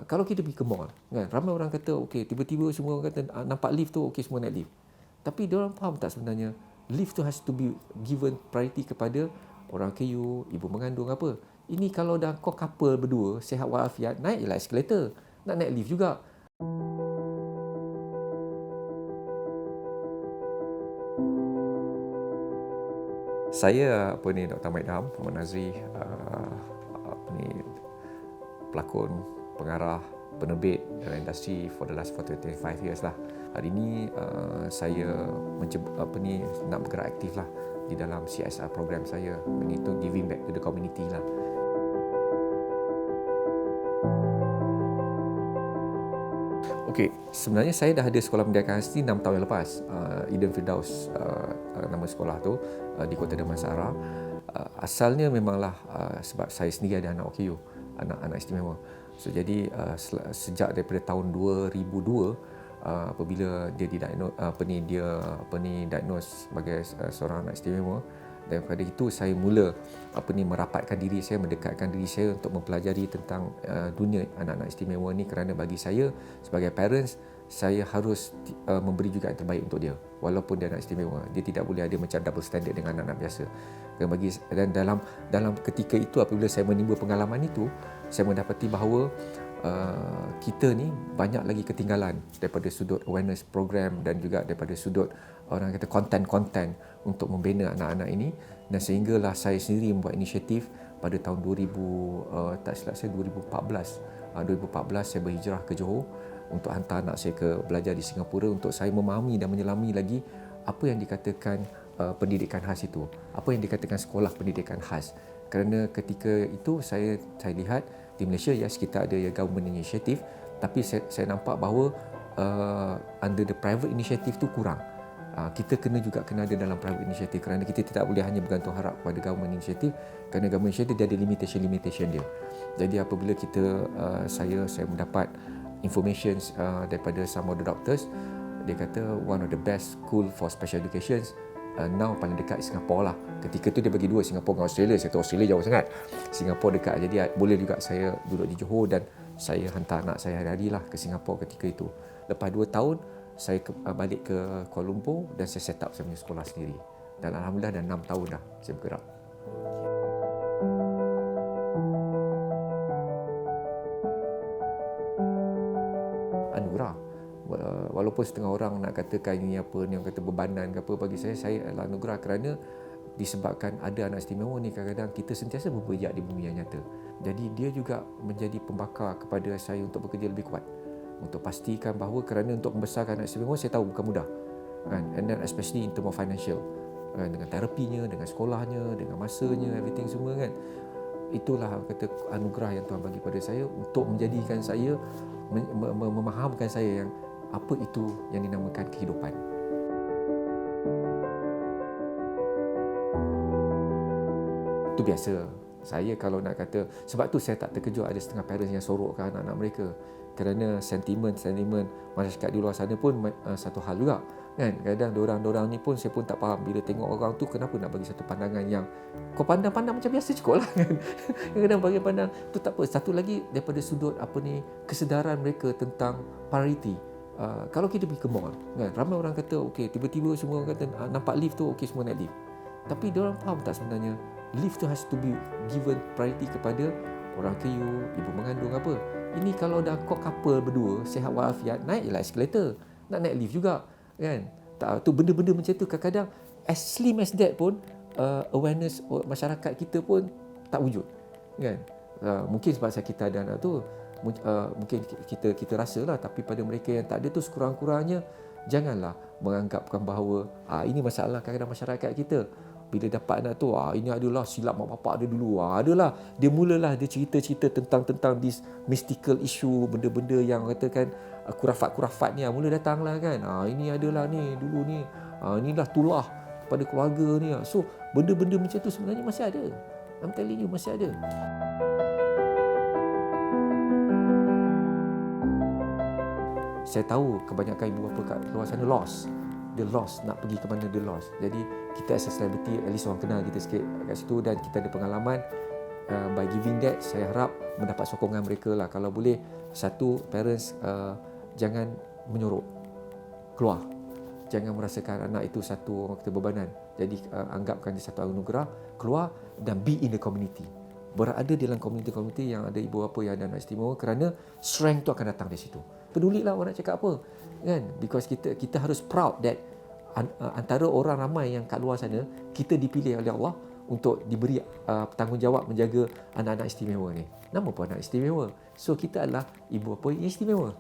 kalau kita pergi ke mall, kan, ramai orang kata, okey, tiba-tiba semua orang kata nampak lift tu, okey, semua naik lift. Tapi diorang faham tak sebenarnya, lift tu has to be given priority kepada orang KU, ibu mengandung apa. Ini kalau dah kau couple berdua, sihat walafiat, naik je lah escalator. Nak naik lift juga. Saya Dr. Maidham Muhammad Nazri, pelakon, pengarah, penerbit dalam industri for the last 25 years lah. Hari ini saya nak bergerak aktif lah di dalam CSR program saya, iaitu giving back to the community lah. Okey, sebenarnya saya dah ada sekolah pendidikan asli 6 tahun yang lepas. Eden Firdaus nama sekolah tu, di Kota Damansara. Asalnya memanglah sebab saya sendiri ada anak OKU, anak istimewa. So jadi sejak daripada tahun 2002, apabila dia didiagnose sebagai seorang anak istimewa, dan pada itu saya mula merapatkan diri saya, mendekatkan diri saya untuk mempelajari tentang dunia anak-anak istimewa ni, kerana bagi saya sebagai parents, saya harus memberi juga yang terbaik untuk dia. Walaupun dia anak istimewa, dia tidak boleh ada macam double standard dengan anak-anak biasa. Dan dalam ketika itu, apabila saya menimba pengalaman itu, saya mendapati bahawa kita ni banyak lagi ketinggalan daripada sudut awareness program dan juga daripada sudut orang kata konten-konten untuk membina anak-anak ini. Dan sehinggalah saya sendiri membuat inisiatif pada tahun 2014 saya berhijrah ke Johor untuk hantar anak saya ke belajar di Singapura, untuk saya memahami dan menyelami lagi apa yang dikatakan pendidikan khas itu, apa yang dikatakan sekolah pendidikan khas. Kerana ketika itu saya lihat di Malaysia, yes, kita ada government initiative, tapi saya nampak bahawa under the private initiative tu kurang. Kita kena ada dalam private initiative, kerana kita tidak boleh hanya bergantung harap pada government initiative, kerana government initiative dia ada limitation dia. Jadi apabila saya mendapat information daripada some of the doctors, dia kata one of the best school for special education now paling dekat Singapura lah. Ketika tu dia bagi dua, Singapura dengan Australia. Saya kata Australia jauh sangat, Singapura dekat. Jadi boleh juga saya duduk di Johor dan saya hantar anak saya hari-hari lah ke Singapura ketika itu. Lepas 2 tahun saya balik ke Kuala Lumpur dan saya set up saya punya sekolah sendiri. Dan alhamdulillah dah 6 tahun dah saya bergerak. Anugerah. Walaupun setengah orang nak katakan ini apa, ni orang kata bebanan ke apa, bagi saya adalah anugerah, kerana disebabkan ada anak istimewa ni, kadang-kadang kita sentiasa berpijak di bumi yang nyata. Jadi dia juga menjadi pembakar kepada saya untuk bekerja lebih kuat, untuk pastikan bahawa, kerana untuk membesarkan anak istimewa saya tahu bukan mudah, kan? And then especially in term of financial, kan? Dengan terapinya, dengan sekolahnya, dengan masanya, everything semua, kan? Itulah kata anugerah yang Tuhan bagi pada saya untuk menjadikan saya memahamkan saya yang apa itu yang dinamakan kehidupan. Itu biasa. Saya kalau nak kata, sebab tu saya tak terkejut ada setengah parents yang sorokkan anak-anak mereka, kerana sentimen masyarakat di luar sana pun satu hal juga, kan? Kadang dorang ni pun saya pun tak faham, bila tengok orang tu kenapa nak bagi satu pandangan yang kau pandang-pandang macam biasa cukup lah, kan? Kadang bagi pandang tu tak apa. Satu lagi daripada sudut kesedaran mereka tentang priority. Kalau kita pergi ke mall, kan, ramai orang kata okey, tiba-tiba semua orang kata nampak lift tu, okey, semua naik lift. Tapi diorang faham tak sebenarnya, lift tu has to be given priority kepada orang KU, ibu mengandung apa. Ini kalau dah kau couple berdua, sihat walafiat, naik je lah escalator. Nak naik lift juga, kan? Tu benda-benda macam tu kadang-kadang as slim as that pun awareness masyarakat kita pun tak wujud, kan? Mungkin sebab kita ada anak tu, mungkin kita rasalah, tapi pada mereka yang tak ada tu, sekurang-kurangnya janganlah menganggapkan bahawa ini masalah kadang-kadang masyarakat kita. Bila dapat anak tu, ini adalah silap mak bapak dia dulu. Adalah, dia mulalah dia cerita-cerita tentang this mystical issue, benda-benda yang katakan kurafat-kurafat ni mula datanglah, kan. Ini adalah ni dulu ni, inilah tulah pada keluarga ni. So benda-benda macam tu sebenarnya masih ada. I'm telling you, masih ada. Saya tahu kebanyakan ibu bapa kat luar sana lost. Dia lost, nak pergi ke mana dia lost. Jadi kita as a celebrity, at least orang kenal kita sikit kat situ, dan kita ada pengalaman. by giving that, saya harap mendapat sokongan mereka lah. Kalau boleh, satu, parents jangan menyorok, keluar. Jangan merasakan anak itu satu orang kata bebanan. Jadi anggapkan dia satu anugerah, keluar dan be in the community. Berada dalam komuniti-komuniti yang ada ibu bapa yang ada anak istimewa, kerana strength tu akan datang dari situ. Pedulilah orang nak cakap apa, kan? Because kita harus proud that antara orang ramai yang kat luar sana, kita dipilih oleh Allah untuk diberi tanggungjawab menjaga anak-anak istimewa ni. Nama pun anak istimewa. So kita adalah ibu bapa yang istimewa.